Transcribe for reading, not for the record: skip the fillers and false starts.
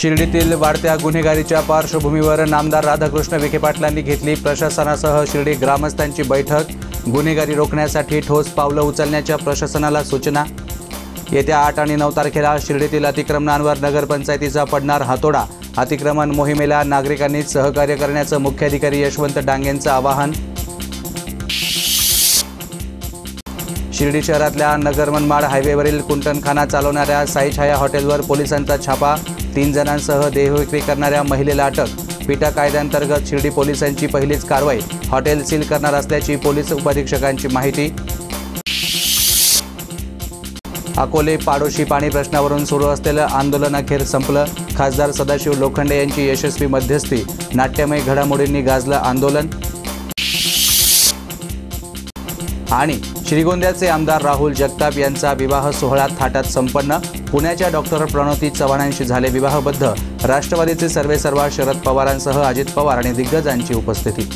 शिर्डीतील वाढत्या गुन्हेगारीच्या पार्श्वभूमीवर नामदार राधाकृष्ण विखे पाटलांनी घेतली प्रशासनासह शिर्डी ग्रामस्थांची बैठक। गुन्हेगारी रोखण्यासाठी ठोस पावलं उचलण्याच्या प्रशासनाला सूचना। येत्या 8 आणि 9 तारखेला शिर्डीतील अतिक्रमणांवर नगरपंचायतीचा पडणार हातोडा। अतिक्रमण मोहिमेला नागरिकांनी सहकार्य करण्याचं मुख्याधिकारी यशवंत डांगेंचं आवाहन। शिर्डी शहरातल्या नगर मनमाड हायवेवरील कुंटणखाना चालवणाऱ्या साई छाया हॉटेलवर पोलिसांचा छापा। 3 जणांसह देहविक्री करणाऱ्या महिलेला अटक। पिटा कायद्याअंतर्गत शिर्डी पोलिसांची पहिलीच कारवाई। हॉटेल सील करणार असल्याची पोलीस उपअधीक्षकांची माहिती। अकोले पाडोशी पाणी प्रश्नावरून सुरू असलेलं आंदोलन अखेर संपलं। खासदार सदाशिव लोखंडे यांची यशस्वी मध्यस्थी। नाट्यमय घडामोडींनी गाजलं आंदोलन। आणि श्रीगोंद्याचे आमदार राहुल जगताप यांचा विवाह सोहळा थाटात संपन्न। पुण्याच्या डॉक्टर प्रणोती चव्हाणांशी झाले विवाहबद्ध। राष्ट्रवादीचे सर्वेसर्वा शरद पवारांसह अजित पवार आणि दिग्गजांची उपस्थिती।